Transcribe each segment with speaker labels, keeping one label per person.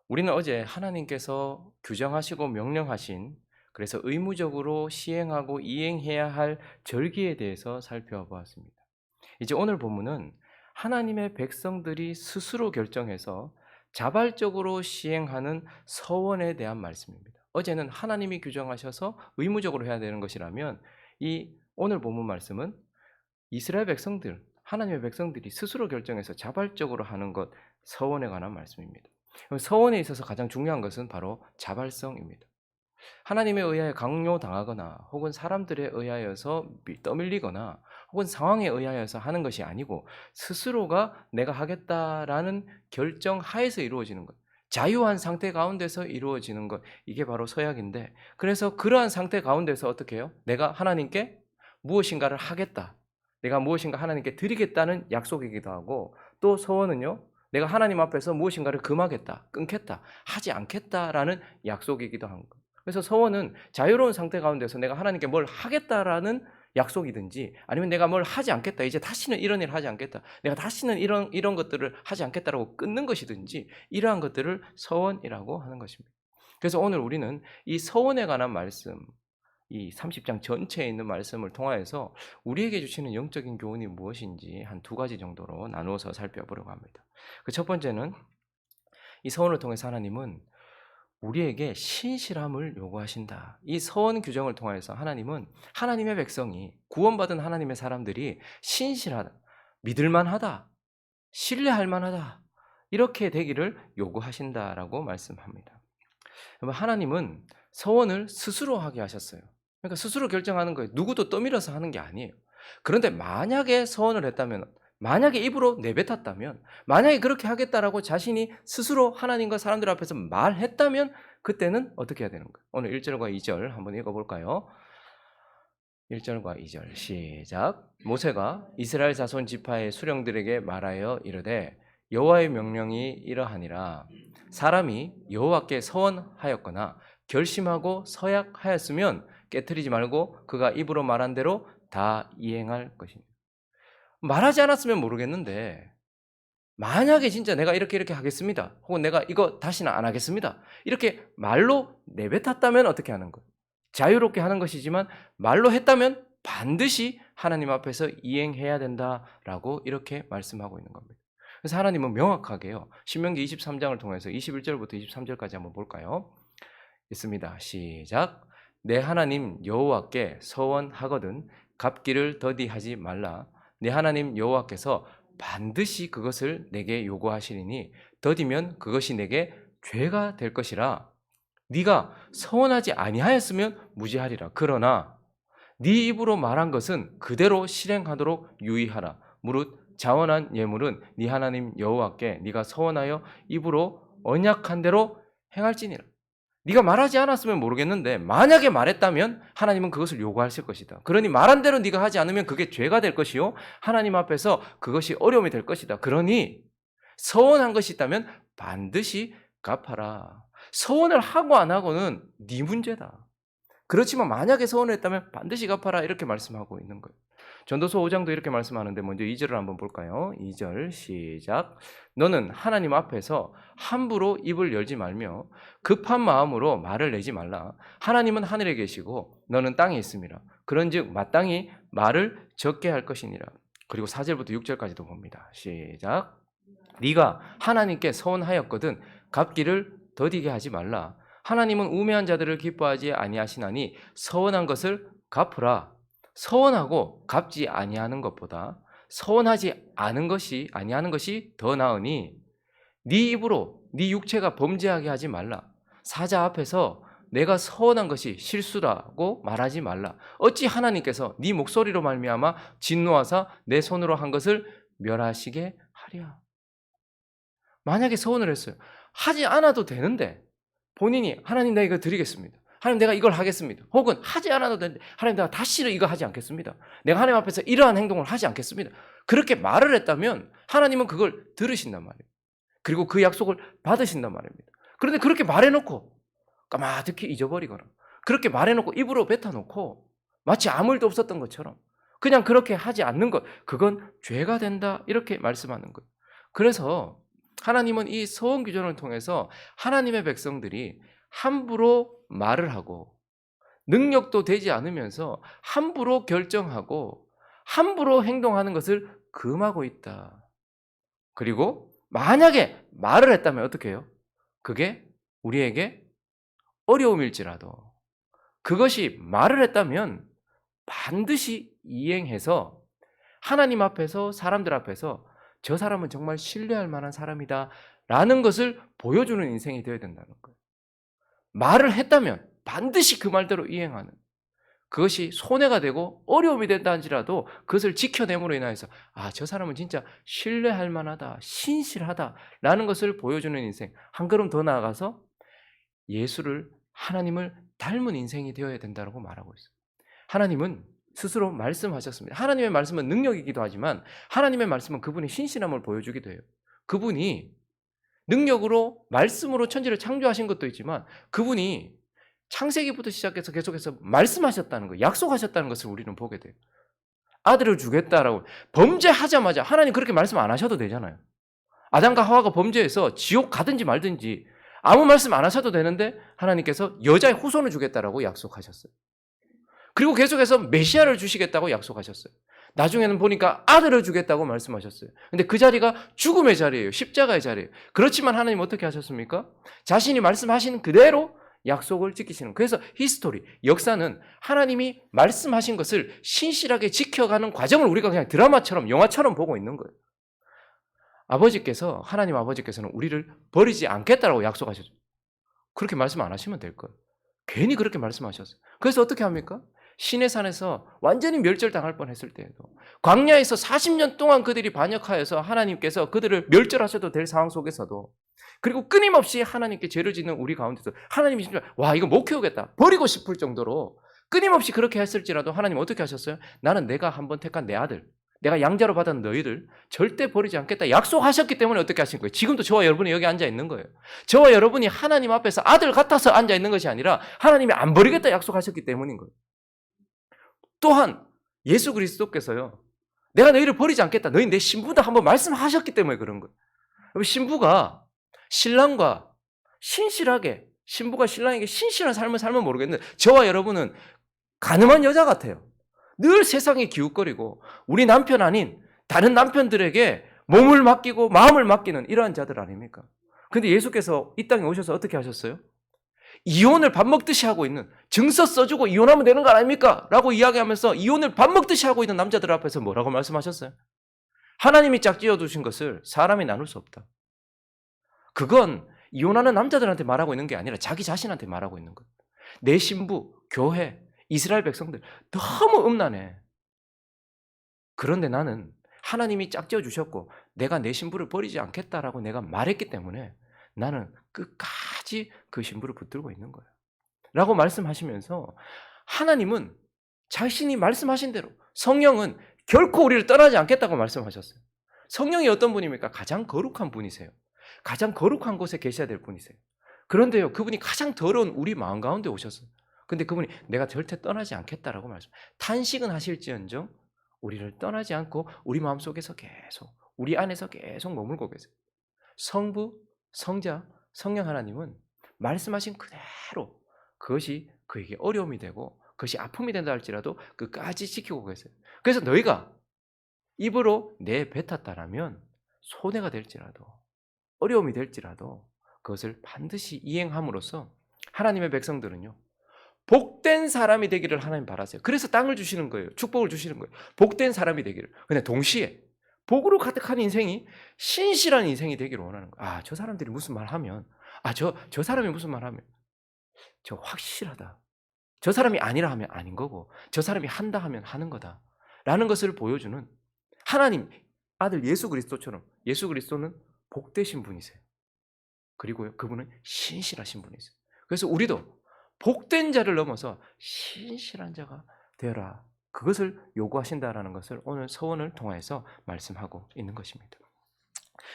Speaker 1: 우리는 어제 하나님께서 규정하시고 명령하신, 그래서 의무적으로 시행하고 이행해야 할 절기에 대해서 살펴보았습니다. 이제 오늘 본문은 하나님의 백성들이 스스로 결정해서 자발적으로 시행하는 서원에 대한 말씀입니다. 어제는 하나님이 규정하셔서 의무적으로 해야 되는 것이라면, 이 오늘 본문 말씀은 이스라엘 백성들, 하나님의 백성들이 스스로 결정해서 자발적으로 하는 것, 서원에 관한 말씀입니다. 서원에 있어서 가장 중요한 것은 바로 자발성입니다. 하나님에 의하여 강요당하거나 혹은 사람들에 의하여서 떠밀리거나 혹은 상황에 의하여서 하는 것이 아니고, 스스로가 내가 하겠다라는 결정 하에서 이루어지는 것, 자유한 상태 가운데서 이루어지는 것, 이게 바로 서약인데, 그래서 그러한 상태 가운데서 어떻게 해요? 내가 하나님께 무엇인가를 하겠다, 내가 무엇인가 하나님께 드리겠다는 약속이기도 하고, 또 서원은요, 내가 하나님 앞에서 무엇인가를 금하겠다, 끊겠다, 하지 않겠다라는 약속이기도 한 것. 그래서 서원은 자유로운 상태 가운데서 내가 하나님께 뭘 하겠다라는 약속이든지, 아니면 내가 뭘 하지 않겠다, 이제 다시는 이런 일을 하지 않겠다, 내가 다시는 이런 것들을 하지 않겠다라고 끊는 것이든지, 이러한 것들을 서원이라고 하는 것입니다. 그래서 오늘 우리는 이 서원에 관한 말씀, 이 30장 전체에 있는 말씀을 통하여서 우리에게 주시는 영적인 교훈이 무엇인지 한 두 가지 정도로 나누어서 살펴보려고 합니다. 그 첫 번째는, 이 서원을 통해서 하나님은 우리에게 신실함을 요구하신다. 이 서원 규정을 통해서 하나님은 하나님의 백성이, 구원받은 하나님의 사람들이 신실하다, 믿을만하다, 신뢰할 만하다, 이렇게 되기를 요구하신다라고 말씀합니다. 하나님은 서원을 스스로 하게 하셨어요. 그러니까 스스로 결정하는 거예요. 누구도 떠밀어서 하는 게 아니에요. 그런데 만약에 서원을 했다면, 만약에 입으로 내뱉었다면, 만약에 그렇게 하겠다라고 자신이 스스로 하나님과 사람들 앞에서 말했다면, 그때는 어떻게 해야 되는 거예요? 오늘 1절과 2절 한번 읽어볼까요? 1절과 2절 시작. 모세가 이스라엘 자손 지파의 수령들에게 말하여 이르되, 여호와의 명령이 이러하니라. 사람이 여호와께 서원하였거나 결심하고 서약하였으면 깨트리지 말고 그가 입으로 말한 대로 다 이행할 것입니다. 말하지 않았으면 모르겠는데, 만약에 진짜 내가 이렇게 하겠습니다, 혹은 내가 이거 다시는 안 하겠습니다, 이렇게 말로 내뱉었다면 어떻게 하는 거예요? 자유롭게 하는 것이지만, 말로 했다면 반드시 하나님 앞에서 이행해야 된다라고 이렇게 말씀하고 있는 겁니다. 그래서 하나님은 명확하게요, 신명기 23장을 통해서 21절부터 23절까지 한번 볼까요? 있습니다. 시작. 내 하나님 여호와께 서원하거든 갚기를 더디하지 말라. 내 하나님 여호와께서 반드시 그것을 내게 요구하시리니 더디면 그것이 내게 죄가 될 것이라. 네가 서원하지 아니하였으면 무지하리라. 그러나 네 입으로 말한 것은 그대로 실행하도록 유의하라. 무릇 자원한 예물은 네 하나님 여호와께 네가 서원하여 입으로 언약한 대로 행할지니라. 네가 말하지 않았으면 모르겠는데, 만약에 말했다면 하나님은 그것을 요구하실 것이다. 그러니 말한 대로 네가 하지 않으면 그게 죄가 될 것이요, 하나님 앞에서 그것이 어려움이 될 것이다. 그러니 서원한 것이 있다면 반드시 갚아라. 서원을 하고 안 하고는 네 문제다. 그렇지만 만약에 서원을 했다면 반드시 갚아라, 이렇게 말씀하고 있는 거예요. 전도서 5장도 이렇게 말씀하는데, 먼저 2절을 한번 볼까요? 2절 시작. 너는 하나님 앞에서 함부로 입을 열지 말며 급한 마음으로 말을 내지 말라. 하나님은 하늘에 계시고 너는 땅에 있음이라. 그런즉 마땅히 말을 적게 할 것이니라. 그리고 4절부터 6절까지도 봅니다. 시작. 네가 하나님께 서원하였거든 갚기를 더디게 하지 말라. 하나님은 우매한 자들을 기뻐하지 아니하시나니 서원한 것을 갚으라. 서원하고 갚지 아니하는 것보다 서원하지 않은 것이 아니하는 것이 더 나으니, 네 입으로 네 육체가 범죄하게 하지 말라. 사자 앞에서 내가 서원한 것이 실수라고 말하지 말라. 어찌 하나님께서 네 목소리로 말미암아 진노하사 내 손으로 한 것을 멸하시게 하랴. 만약에 서원을 했어요. 하지 않아도 되는데 본인이 하나님 내가 이거 드리겠습니다, 하나님 내가 이걸 하겠습니다, 혹은 하지 않아도 되는데 하나님 내가 다시는 이거 하지 않겠습니다, 내가 하나님 앞에서 이러한 행동을 하지 않겠습니다, 그렇게 말을 했다면 하나님은 그걸 들으신단 말이에요. 그리고 그 약속을 받으신단 말입니다. 그런데 그렇게 말해놓고 까마득히 잊어버리거나, 그렇게 말해놓고 입으로 뱉어놓고 마치 아무 일도 없었던 것처럼 그냥 그렇게 하지 않는 것, 그건 죄가 된다, 이렇게 말씀하는 거예요. 그래서 하나님은 이 서원 규정을 통해서 하나님의 백성들이 함부로 말을 하고 능력도 되지 않으면서 함부로 결정하고 함부로 행동하는 것을 금하고 있다. 그리고 만약에 말을 했다면 어떻게 해요? 그게 우리에게 어려움일지라도 그것이 말을 했다면 반드시 이행해서 하나님 앞에서 사람들 앞에서 저 사람은 정말 신뢰할 만한 사람이다 라는 것을 보여주는 인생이 되어야 된다는 거예요. 말을 했다면 반드시 그 말대로 이행하는, 그것이 손해가 되고 어려움이 된다 할지라도 그것을 지켜냄으로 인하여서 저 사람은 진짜 신뢰할 만하다, 신실하다라는 것을 보여주는 인생, 한 걸음 더 나아가서 예수를, 하나님을 닮은 인생이 되어야 된다고 말하고 있어요. 하나님은 스스로 말씀하셨습니다. 하나님의 말씀은 능력이기도 하지만 하나님의 말씀은 그분의 신실함을 보여주기도 해요. 그분이 능력으로 말씀으로 천지를 창조하신 것도 있지만 그분이 창세기부터 시작해서 계속해서 말씀하셨다는 거, 약속하셨다는 것을 우리는 보게 돼요. 아들을 주겠다라고 범죄하자마자 하나님 그렇게 말씀 안 하셔도 되잖아요. 아담과 하와가 범죄해서 지옥 가든지 말든지 아무 말씀 안 하셔도 되는데 하나님께서 여자의 후손을 주겠다라고 약속하셨어요. 그리고 계속해서 메시아를 주시겠다고 약속하셨어요. 나중에는 보니까 아들을 주겠다고 말씀하셨어요. 근데 그 자리가 죽음의 자리예요. 십자가의 자리예요. 그렇지만 하나님 어떻게 하셨습니까? 자신이 말씀하신 그대로 약속을 지키시는. 그래서 히스토리, 역사는 하나님이 말씀하신 것을 신실하게 지켜가는 과정을 우리가 그냥 드라마처럼, 영화처럼 보고 있는 거예요. 하나님 아버지께서는 우리를 버리지 않겠다라고 약속하셨죠. 그렇게 말씀 안 하시면 될 거예요. 괜히 그렇게 말씀하셨어요. 그래서 어떻게 합니까? 시내산에서 완전히 멸절당할 뻔했을 때에도, 광야에서 40년 동안 그들이 반역하여서 하나님께서 그들을 멸절하셔도 될 상황 속에서도, 그리고 끊임없이 하나님께 죄를 짓는 우리 가운데서 하나님이 진짜 이거 못 키우겠다, 버리고 싶을 정도로 끊임없이 그렇게 했을지라도 하나님 어떻게 하셨어요? 나는 내가 한번 택한 내 아들, 내가 양자로 받은 너희들 절대 버리지 않겠다 약속하셨기 때문에 어떻게 하신 거예요? 지금도 저와 여러분이 여기 앉아 있는 거예요. 저와 여러분이 하나님 앞에서 아들 같아서 앉아 있는 것이 아니라 하나님이 안 버리겠다 약속하셨기 때문인 거예요. 또한 예수 그리스도께서요, 내가 너희를 버리지 않겠다, 너희 내 신부다 한번 말씀하셨기 때문에 그런 거예요. 신부가 신랑과 신실하게, 신부가 신랑에게 신실한 삶을 살면 모르겠는데 저와 여러분은 가늠한 여자 같아요. 늘 세상에 기웃거리고 우리 남편 아닌 다른 남편들에게 몸을 맡기고 마음을 맡기는 이러한 자들 아닙니까? 근데 예수께서 이 땅에 오셔서 어떻게 하셨어요? 이혼을 밥 먹듯이 하고 있는, 증서 써주고 이혼하면 되는 거 아닙니까? 라고 이야기하면서 이혼을 밥 먹듯이 하고 있는 남자들 앞에서 뭐라고 말씀하셨어요? 하나님이 짝지어 두신 것을 사람이 나눌 수 없다. 그건 이혼하는 남자들한테 말하고 있는 게 아니라 자기 자신한테 말하고 있는 거예요. 내 신부, 교회, 이스라엘 백성들 너무 음란해. 그런데 나는 하나님이 짝지어 주셨고 내가 내 신부를 버리지 않겠다라고 내가 말했기 때문에 나는 끝까지 그 신부를 붙들고 있는 거예요. 라고 말씀하시면서 하나님은 자신이 말씀하신 대로, 성령은 결코 우리를 떠나지 않겠다고 말씀하셨어요. 성령이 어떤 분입니까? 가장 거룩한 분이세요. 가장 거룩한 곳에 계셔야 될 분이세요. 그런데요, 그분이 가장 더러운 우리 마음 가운데 오셨어요. 근데 그분이 내가 절대 떠나지 않겠다라고 말씀. 탄식은 하실지언정 우리를 떠나지 않고 우리 마음속에서 계속, 우리 안에서 계속 머물고 계세요. 성부, 성자, 성령 하나님은 말씀하신 그대로 그것이 그에게 어려움이 되고 그것이 아픔이 된다 할지라도 끝까지 지키고 계세요. 그래서 너희가 입으로 내뱉었다라면 손해가 될지라도 어려움이 될지라도 그것을 반드시 이행함으로써 하나님의 백성들은요, 복된 사람이 되기를 하나님 바라세요. 그래서 땅을 주시는 거예요. 축복을 주시는 거예요. 복된 사람이 되기를. 근데 동시에 복으로 가득한 인생이 신실한 인생이 되기를 원하는 거예요. 저 사람들이 무슨 말 하면, 저 사람이 무슨 말 하면 저 확실하다. 저 사람이 아니라 하면 아닌 거고 저 사람이 한다 하면 하는 거다 라는 것을 보여주는 하나님 아들 예수 그리스도처럼, 예수 그리스도는 복되신 분이세요. 그리고 그분은 신실하신 분이세요. 그래서 우리도 복된 자를 넘어서 신실한 자가 되어라, 그것을 요구하신다라는 것을 오늘 서원을 통해서 말씀하고 있는 것입니다.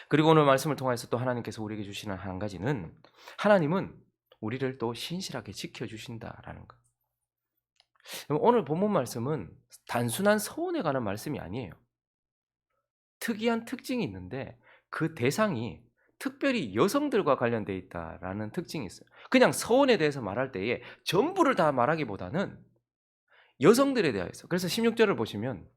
Speaker 1: 그리고 오늘 말씀을 통해서 또 하나님께서 우리에게 주시는 한 가지는, 하나님은 우리를 또 신실하게 지켜주신다라는 것. 오늘 본문 말씀은 단순한 서원에 관한 말씀이 아니에요. 특이한 특징이 있는데 그 대상이 특별히 여성들과 관련돼 있다라는 특징이 있어요. 그냥 서원에 대해서 말할 때에 전부를 다 말하기보다는 여성들에 대해서. 그래서 16절을 보시면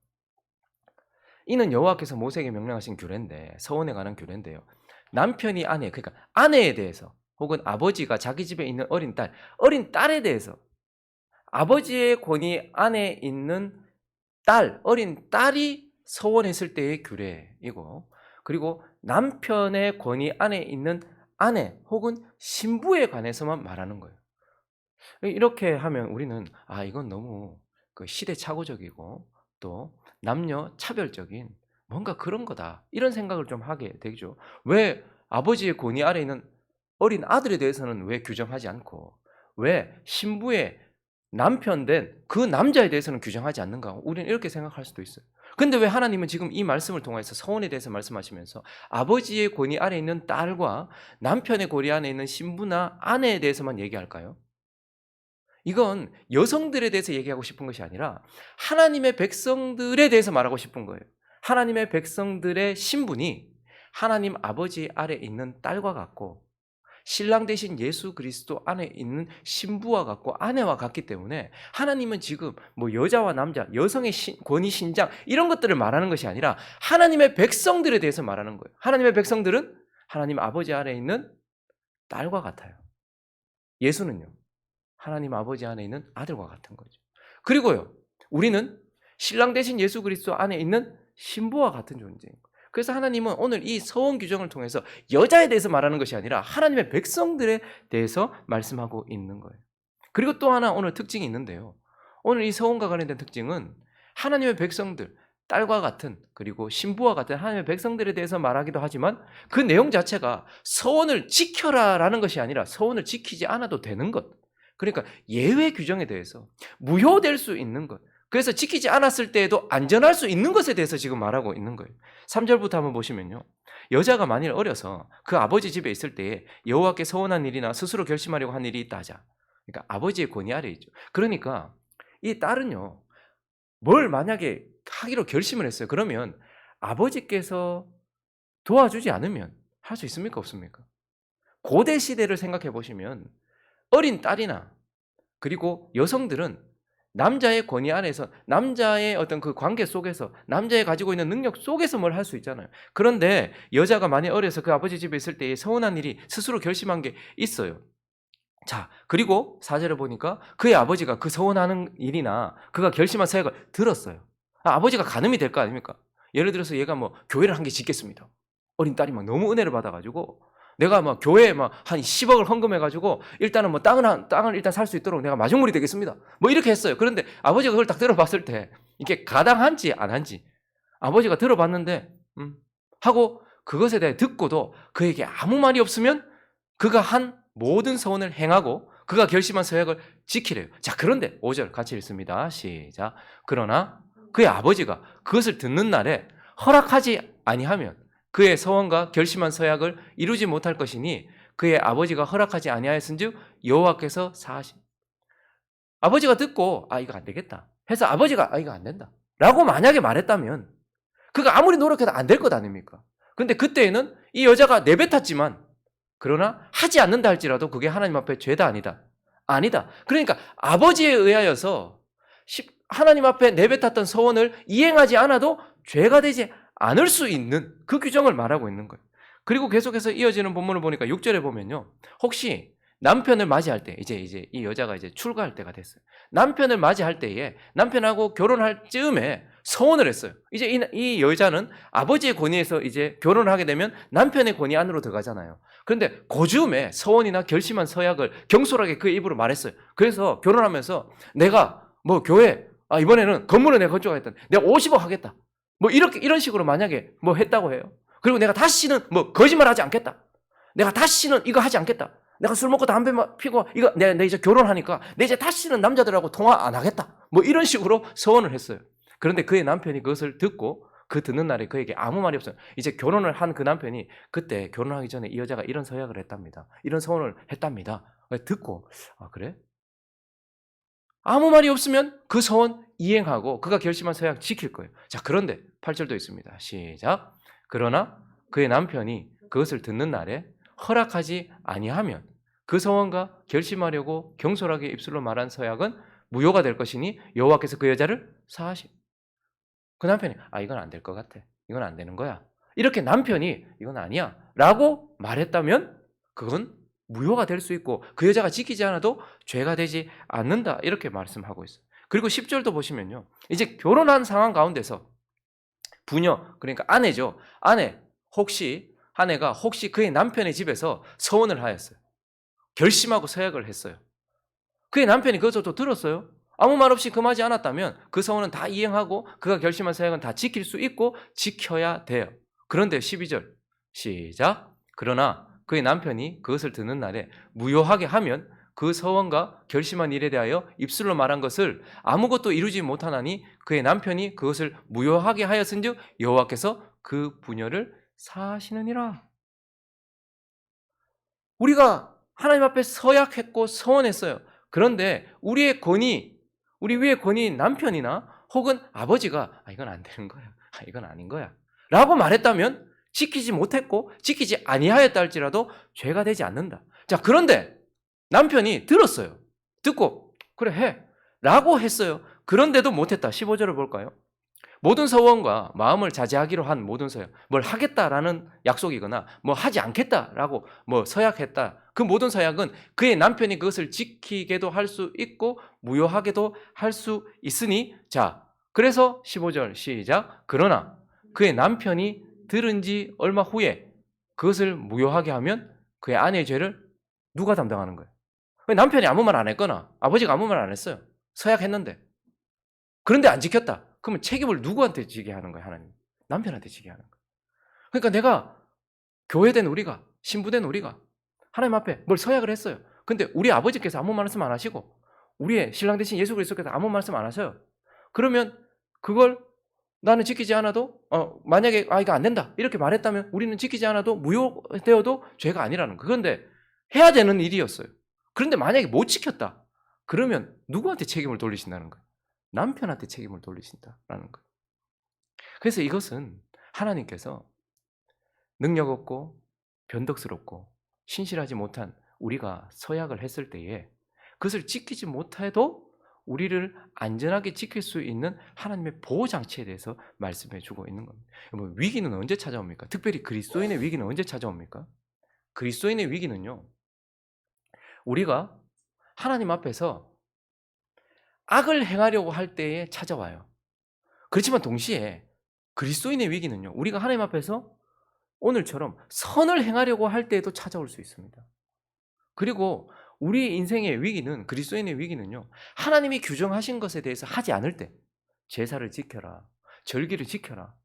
Speaker 1: 이는 여호와께서 모세에게 명령하신 규례인데, 서원에 관한 규례인데요. 남편이 아내, 그러니까 아내에 대해서, 혹은 아버지가 자기 집에 있는 어린 딸에 대해서, 아버지의 권위 안에 있는 어린 딸이 서원했을 때의 규례이고, 그리고 남편의 권위 안에 있는 아내 혹은 신부에 관해서만 말하는 거예요. 이렇게 하면 우리는 이건 너무 시대착오적이고 또 남녀 차별적인 뭔가 그런 거다, 이런 생각을 좀 하게 되죠. 왜 아버지의 권위 아래 있는 어린 아들에 대해서는 왜 규정하지 않고, 왜 신부의 남편 된 그 남자에 대해서는 규정하지 않는가? 우리는 이렇게 생각할 수도 있어요. 근데 왜 하나님은 지금 이 말씀을 통해서 서원에 대해서 말씀하시면서 아버지의 권위 아래 있는 딸과 남편의 권위 안에 있는 신부나 아내에 대해서만 얘기할까요? 이건 여성들에 대해서 얘기하고 싶은 것이 아니라 하나님의 백성들에 대해서 말하고 싶은 거예요. 하나님의 백성들의 신분이 하나님 아버지 아래 있는 딸과 같고, 신랑 대신 예수 그리스도 안에 있는 신부와 같고 아내와 같기 때문에, 하나님은 지금 뭐 여자와 남자, 여성의 권위 신장 이런 것들을 말하는 것이 아니라 하나님의 백성들에 대해서 말하는 거예요. 하나님의 백성들은 하나님 아버지 아래 있는 딸과 같아요. 예수는요, 하나님 아버지 안에 있는 아들과 같은 거죠. 그리고요, 우리는 신랑 대신 예수 그리스도 안에 있는 신부와 같은 존재인 거예요. 그래서 하나님은 오늘 이 서원 규정을 통해서 여자에 대해서 말하는 것이 아니라 하나님의 백성들에 대해서 말씀하고 있는 거예요. 그리고 또 하나 오늘 특징이 있는데요. 오늘 이 서원과 관련된 특징은 하나님의 백성들, 딸과 같은, 그리고 신부와 같은 하나님의 백성들에 대해서 말하기도 하지만, 그 내용 자체가 서원을 지켜라라는 것이 아니라 서원을 지키지 않아도 되는 것, 그러니까 예외 규정에 대해서, 무효될 수 있는 것, 그래서 지키지 않았을 때에도 안전할 수 있는 것에 대해서 지금 말하고 있는 거예요. 3절부터 한번 보시면요, 여자가 만일 어려서 그 아버지 집에 있을 때에 여호와께 서원한 일이나 스스로 결심하려고 한 일이 있다 하자. 그러니까 아버지의 권위 아래 있죠. 그러니까 이 딸은요, 뭘 만약에 하기로 결심을 했어요. 그러면 아버지께서 도와주지 않으면 할 수 있습니까? 없습니까? 고대 시대를 생각해 보시면 어린 딸이나, 그리고 여성들은 남자의 권위 안에서, 남자의 어떤 그 관계 속에서, 남자의 가지고 있는 능력 속에서 뭘 할 수 있잖아요. 그런데 여자가 많이 어려서 그 아버지 집에 있을 때 서운한 일이 스스로 결심한 게 있어요. 자, 그리고 4절에 보니까 그의 아버지가 그 서운하는 일이나 그가 결심한 사역을 들었어요. 아버지가 가늠이 될 거 아닙니까? 예를 들어서 얘가 뭐 교회를 한 개 짓겠습니다. 어린 딸이 막 너무 은혜를 받아가지고, 내가 막 교회에 막 한 10억을 헌금해가지고 일단은 뭐 땅을 일단 살 수 있도록 내가 마중물이 되겠습니다. 뭐 이렇게 했어요. 그런데 아버지가 그걸 딱 들어봤을 때 이게 가당한지 안 한지, 아버지가 들어봤는데 하고 그것에 대해 듣고도 그에게 아무 말이 없으면 그가 한 모든 서원을 행하고 그가 결심한 서약을 지키래요. 자, 그런데 5절 같이 읽습니다. 시작. 그러나 그의 아버지가 그것을 듣는 날에 허락하지 아니하면 그의 서원과 결심한 서약을 이루지 못할 것이니, 그의 아버지가 허락하지 아니하였은즉 여호와께서 사하신. 아버지가 듣고 이거 안 되겠다 해서 아버지가 이거 안 된다 라고 만약에 말했다면 그가 아무리 노력해도 안 될 것 아닙니까? 근데 그때에는 이 여자가 내뱉었지만, 그러나 하지 않는다 할지라도 그게 하나님 앞에 죄다 아니다. 아니다. 그러니까 아버지에 의하여서 하나님 앞에 내뱉었던 서원을 이행하지 않아도 죄가 되지 않을 수 있는 그 규정을 말하고 있는 거예요. 그리고 계속해서 이어지는 본문을 보니까 6절에 보면요, 혹시 남편을 맞이할 때, 이제 이 여자가 이제 출가할 때가 됐어요. 남편을 맞이할 때에 남편하고 결혼할 즈음에 서원을 했어요. 이제 이 여자는 아버지의 권위에서 이제 결혼을 하게 되면 남편의 권위 안으로 들어가잖아요. 그런데 그 즈음에 서원이나 결심한 서약을 경솔하게 그의 입으로 말했어요. 그래서 결혼하면서 내가 뭐 교회 이번에는 건물을 내가 건축하겠다, 내가 50억 하겠다, 뭐 이런 식으로 만약에 뭐 했다고 해요. 그리고 내가 다시는 뭐 거짓말하지 않겠다, 내가 다시는 이거 하지 않겠다, 내가 술 먹고 담배 피고 이거 내 이제 결혼하니까 내 이제 다시는 남자들하고 통화 안 하겠다, 뭐 이런 식으로 서원을 했어요. 그런데 그의 남편이 그것을 듣고 그 듣는 날에 그에게 아무 말이 없어요. 이제 결혼을 한 그 남편이 그때 결혼하기 전에 이 여자가 이런 서약을 했답니다, 이런 서원을 했답니다. 듣고 그래? 아무 말이 없으면 그 서원 이행하고 그가 결심한 서약 지킬 거예요. 자, 그런데 8절도 있습니다. 시작. 그러나 그의 남편이 그것을 듣는 날에 허락하지 아니하면 그 서원과 결심하려고 경솔하게 입술로 말한 서약은 무효가 될 것이니 여호와께서 그 여자를 사하시. 그 남편이 이건 안 될 것 같아. 이건 안 되는 거야. 이렇게 남편이 이건 아니야 라고 말했다면 그건 무효가 될 수 있고 그 여자가 지키지 않아도 죄가 되지 않는다. 이렇게 말씀하고 있어요. 그리고 10절도 보시면요. 이제 결혼한 상황 가운데서 부녀, 그러니까 아내죠. 아내가 혹시 그의 남편의 집에서 서원을 하였어요. 결심하고 서약을 했어요. 그의 남편이 그것을 또 들었어요. 아무 말 없이 금하지 않았다면 그 서원은 다 이행하고 그가 결심한 서약은 다 지킬 수 있고 지켜야 돼요. 그런데 12절 시작. 그러나 그의 남편이 그것을 듣는 날에 무효하게 하면 그 서원과 결심한 일에 대하여 입술로 말한 것을 아무것도 이루지 못하나니 그의 남편이 그것을 무효하게 하였은즉 여호와께서 그 부녀를 사하시느니라. 우리가 하나님 앞에 서약했고 서원했어요. 그런데 우리 위의 권위인 남편이나 혹은 아버지가 이건 안 되는 거야. 이건 아닌 거야. 라고 말했다면 지키지 못했고 지키지 아니하였다 할지라도 죄가 되지 않는다. 자, 그런데 남편이 들었어요. 듣고 그래 해 라고 했어요. 그런데도 못했다. 15절을 볼까요? 모든 서원과 마음을 자제하기로 한 모든 서약, 뭘 하겠다라는 약속이거나 뭐 하지 않겠다라고 뭐 서약했다. 그 모든 서약은 그의 남편이 그것을 지키게도 할 수 있고 무효하게도 할 수 있으니, 자, 그래서 15절 시작. 그러나 그의 남편이 들은 지 얼마 후에 그것을 무효하게 하면 그의 아내의 죄를 누가 담당하는 거예요? 남편이 아무 말 안 했거나 아버지가 아무 말 안 했어요. 서약했는데. 그런데 안 지켰다. 그러면 책임을 누구한테 지게 하는 거예요, 하나님? 남편한테 지게 하는 거예요. 그러니까 내가 교회된 우리가, 신부된 우리가 하나님 앞에 뭘 서약을 했어요. 근데 우리 아버지께서 아무 말씀 안 하시고 우리의 신랑 되신 예수 그리스도께서 아무 말씀 안 하셔요. 그러면 그걸 나는 지키지 않아도 만약에 이거 안 된다 이렇게 말했다면 우리는 지키지 않아도 무효되어도 죄가 아니라는 거예요. 그런데 해야 되는 일이었어요. 그런데 만약에 못 지켰다. 그러면 누구한테 책임을 돌리신다는 거예요? 남편한테 책임을 돌리신다라는 거예요. 그래서 이것은 하나님께서 능력 없고 변덕스럽고 신실하지 못한 우리가 서약을 했을 때에 그것을 지키지 못해도 우리를 안전하게 지킬 수 있는 하나님의 보호장치에 대해서 말씀해 주고 있는 겁니다. 위기는 언제 찾아옵니까? 특별히 그리스도인의 위기는 언제 찾아옵니까? 그리스도인의 위기는요, 우리가 하나님 앞에서 악을 행하려고 할 때에 찾아와요. 그렇지만 동시에 그리스도인의 위기는요, 우리가 하나님 앞에서 오늘처럼 선을 행하려고 할 때에도 찾아올 수 있습니다. 그리고 우리 인생의 위기는, 그리스도인의 위기는요, 하나님이 규정하신 것에 대해서 하지 않을 때, 제사를 지켜라, 절기를 지켜라,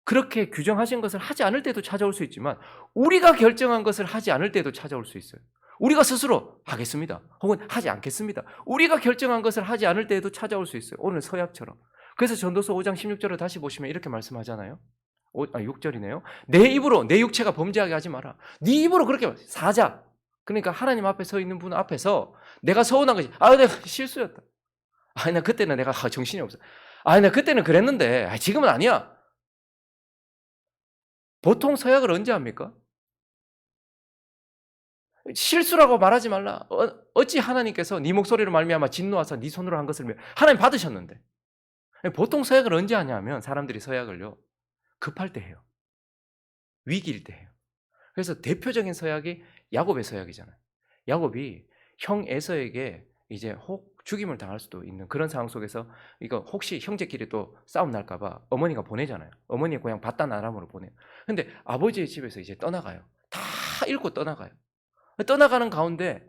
Speaker 1: 그렇게 규정하신 것을 하지 않을 때도 찾아올 수 있지만 우리가 결정한 것을 하지 않을 때도 찾아올 수 있어요. 우리가 스스로 하겠습니다, 혹은 하지 않겠습니다, 우리가 결정한 것을 하지 않을 때에도 찾아올 수 있어요. 오늘 서약처럼. 그래서 전도서 5장 16절을 다시 보시면 이렇게 말씀하잖아요. 6절이네요. 내 입으로 내 육체가 범죄하게 하지 마라. 네 입으로 그렇게 사자. 그러니까 하나님 앞에 서 있는 분 앞에서 내가 서운한 것이 내가 실수였다. 나 그때는 내가 정신이 없어. 나 그때는 그랬는데 지금은 아니야. 보통 서약을 언제 합니까? 실수라고 말하지 말라. 어찌 하나님께서 네 목소리로 말미암아 진노하사 네 손으로 한 것을 하나님 받으셨는데. 보통 서약을 언제 하냐면 사람들이 서약을요, 급할 때 해요. 위기일 때 해요. 그래서 대표적인 서약이 야곱의 서약이잖아요. 야곱이 형 에서에게 이제 혹 죽임을 당할 수도 있는 그런 상황 속에서 이거 혹시 형제끼리 또 싸움 날까 봐 어머니가 보내잖아요. 어머니의 고향 바단 아람으로 보내요. 근데 아버지의 집에서 이제 떠나가요. 다 잃고 떠나가요. 떠나가는 가운데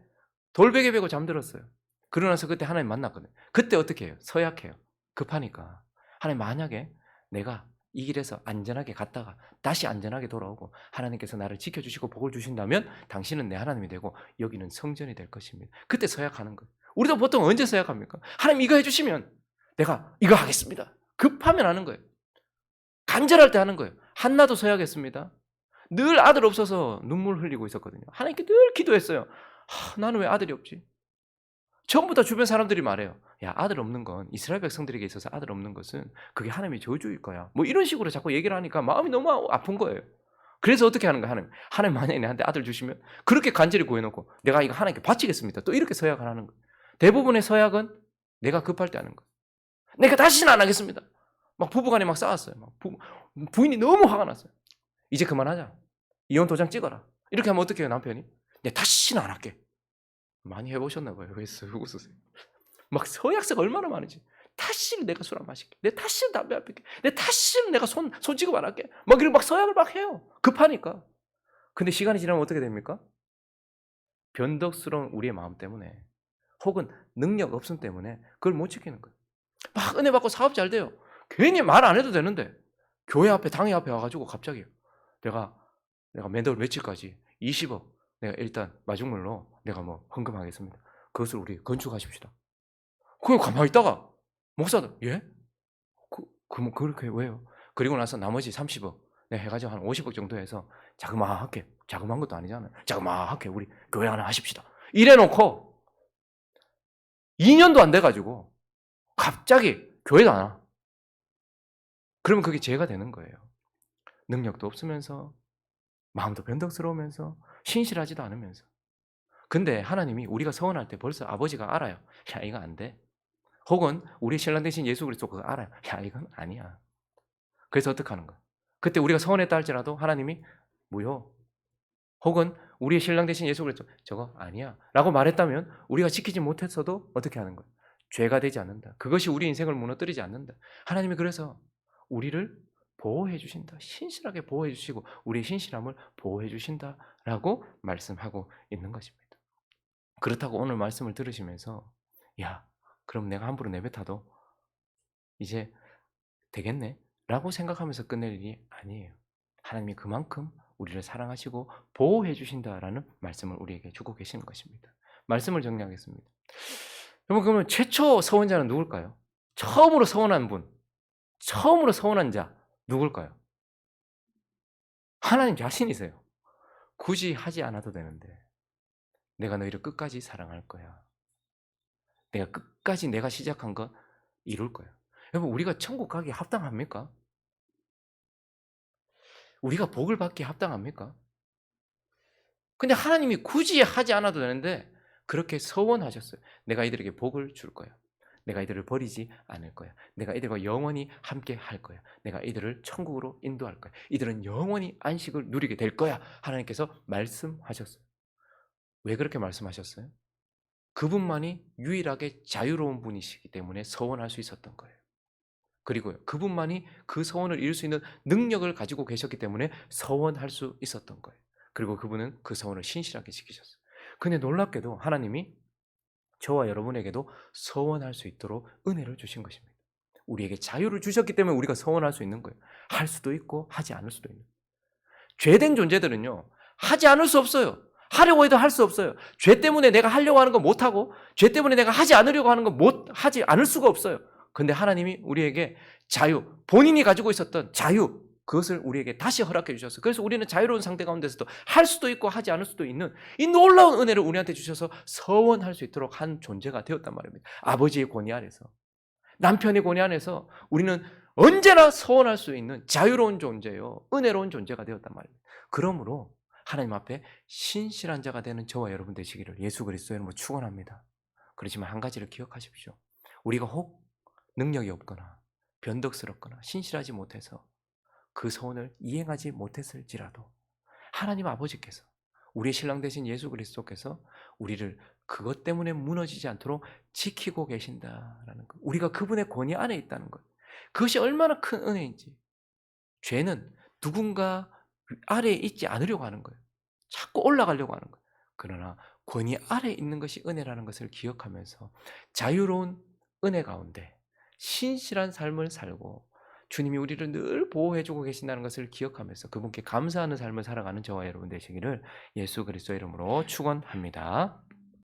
Speaker 1: 돌베개 베고 잠들었어요. 그러나서 그때 하나님 만났거든요. 그때 어떻게 해요? 서약해요. 급하니까. 하나님, 만약에 내가 이 길에서 안전하게 갔다가 다시 안전하게 돌아오고 하나님께서 나를 지켜주시고 복을 주신다면 당신은 내 하나님이 되고 여기는 성전이 될 것입니다. 그때 서약하는 거예요. 우리도 보통 언제 서약합니까? 하나님 이거 해주시면 내가 이거 하겠습니다. 급하면 하는 거예요. 간절할 때 하는 거예요. 한나도 서약했습니다. 늘 아들 없어서 눈물 흘리고 있었거든요. 하나님께 늘 기도했어요. 나는 왜 아들이 없지? 전부 다 주변 사람들이 말해요. 야, 아들 없는 건, 이스라엘 백성들에게 있어서 아들 없는 것은 그게 하나님의 저주일 거야. 뭐 이런 식으로 자꾸 얘기를 하니까 마음이 너무 아픈 거예요. 그래서 어떻게 하는 거야, 하나님? 하나님 만약에 내한테 아들 주시면 그렇게 간절히 구해놓고 내가 이거 하나님께 바치겠습니다. 또 이렇게 서약을 하는 거예요. 대부분의 서약은 내가 급할 때 하는 거예요. 내가 다시는 안 하겠습니다. 막 부부간에 막 싸웠어요. 막 부인이 너무 화가 났어요. 이제 그만하자. 이혼 도장 찍어라. 이렇게 하면 어떻게 해요, 남편이? 내가 다시는 안 할게. 많이 해보셨나 봐요. 왜 웃으세요? 막 서약서가 얼마나 많은지. 다시는 내가 술 안 마실게. 내 다시는 담배 안 피게. 내 다시는 내가 손 지급 안 할게. 막 이렇게 막 서약을 막 해요. 급하니까. 근데 시간이 지나면 어떻게 됩니까? 변덕스러운 우리의 마음 때문에 혹은 능력 없음 때문에 그걸 못 지키는 거예요. 막 은혜 받고 사업 잘 돼요. 괜히 말 안 해도 되는데 교회 앞에 당회 앞에 와가지고 갑자기 내가 매달 며칠까지 20억 내가 일단 마중물로 내가 뭐 헌금하겠습니다. 그것을 우리 건축하십시다. 그냥 가만히 있다가 목사들 예? 그럼 그렇게 왜요? 그리고 나서 나머지 30억 내가 해가지고 한 50억 정도 해서 자그마하게 자그마한 것도 아니잖아요. 자그마하게 우리 교회 하나 하십시다. 이래놓고 2년도 안 돼가지고 갑자기 교회도 안 와. 그러면 그게 죄가 되는 거예요. 능력도 없으면서 마음도 변덕스러우면서 신실하지도 않으면서. 근데 하나님이 우리가 서원할 때 벌써 아버지가 알아요. 야 이거 안 돼. 혹은 우리 신랑 대신 예수 그리스도 그거 알아요. 야 이건 아니야. 그래서 어떻게 하는 거야? 그때 우리가 서원했다 할지라도 하나님이 무효. 혹은 우리의 신랑 대신 예수 그리스도 저거 아니야 라고 말했다면 우리가 지키지 못했어도 어떻게 하는 거야? 죄가 되지 않는다. 그것이 우리 인생을 무너뜨리지 않는다. 하나님이 그래서 우리를 보호해 주신다. 신실하게 보호해 주시고 우리의 신실함을 보호해 주신다라고 말씀하고 있는 것입니다. 그렇다고 오늘 말씀을 들으시면서 야 그럼 내가 함부로 내뱉어도 이제 되겠네 라고 생각하면서 끝낼 일이 아니에요. 하나님이 그만큼 우리를 사랑하시고 보호해 주신다라는 말씀을 우리에게 주고 계시는 것입니다. 말씀을 정리하겠습니다. 여러분 그러면 최초 서원자는 누굴까요? 처음으로 서원한 분, 처음으로 서원한 자 누굴까요? 하나님 자신이세요. 굳이 하지 않아도 되는데 내가 너희를 끝까지 사랑할 거야. 내가 끝까지 내가 시작한 거 이룰 거야. 여러분 우리가 천국 가기에 합당합니까? 우리가 복을 받기에 합당합니까? 근데 하나님이 굳이 하지 않아도 되는데 그렇게 서원하셨어요. 내가 이들에게 복을 줄 거야. 내가 이들을 버리지 않을 거야. 내가 이들과 영원히 함께 할 거야. 내가 이들을 천국으로 인도할 거야. 이들은 영원히 안식을 누리게 될 거야. 하나님께서 말씀하셨어요. 왜 그렇게 말씀하셨어요? 그분만이 유일하게 자유로운 분이시기 때문에 서원할 수 있었던 거예요. 그리고요, 그분만이 그 서원을 이룰 수 있는 능력을 가지고 계셨기 때문에 서원할 수 있었던 거예요. 그리고 그분은 그 서원을 신실하게 지키셨어요. 근데 놀랍게도 하나님이 저와 여러분에게도 서원할 수 있도록 은혜를 주신 것입니다. 우리에게 자유를 주셨기 때문에 우리가 서원할 수 있는 거예요. 할 수도 있고 하지 않을 수도 있는. 죄된 존재들은요, 하지 않을 수 없어요. 하려고 해도 할 수 없어요. 죄 때문에 내가 하려고 하는 거 못하고 죄 때문에 내가 하지 않으려고 하는 거 하지 않을 수가 없어요. 근데 하나님이 우리에게 자유, 본인이 가지고 있었던 자유, 그것을 우리에게 다시 허락해 주셨어요. 그래서 우리는 자유로운 상태 가운데서도 할 수도 있고 하지 않을 수도 있는 이 놀라운 은혜를 우리한테 주셔서 서원할 수 있도록 한 존재가 되었단 말입니다. 아버지의 권위 안에서, 남편의 권위 안에서 우리는 언제나 서원할 수 있는 자유로운 존재요, 은혜로운 존재가 되었단 말입니다. 그러므로 하나님 앞에 신실한 자가 되는 저와 여러분 되시기를 예수 그리스도의 이름으로 축원합니다. 그렇지만 한 가지를 기억하십시오. 우리가 혹 능력이 없거나 변덕스럽거나 신실하지 못해서 그 서원을 이행하지 못했을지라도 하나님 아버지께서, 우리의 신랑 되신 예수 그리스도께서 우리를 그것 때문에 무너지지 않도록 지키고 계신다라는 것, 우리가 그분의 권위 안에 있다는 것, 그것이 얼마나 큰 은혜인지. 죄는 누군가 아래에 있지 않으려고 하는 거예요. 자꾸 올라가려고 하는 거예요. 그러나 권위 아래에 있는 것이 은혜라는 것을 기억하면서 자유로운 은혜 가운데 신실한 삶을 살고 주님이 우리를 늘 보호해주고 계신다는 것을 기억하면서 그분께 감사하는 삶을 살아가는 저와 여러분 되시기를 예수 그리스도의 이름으로 축원합니다.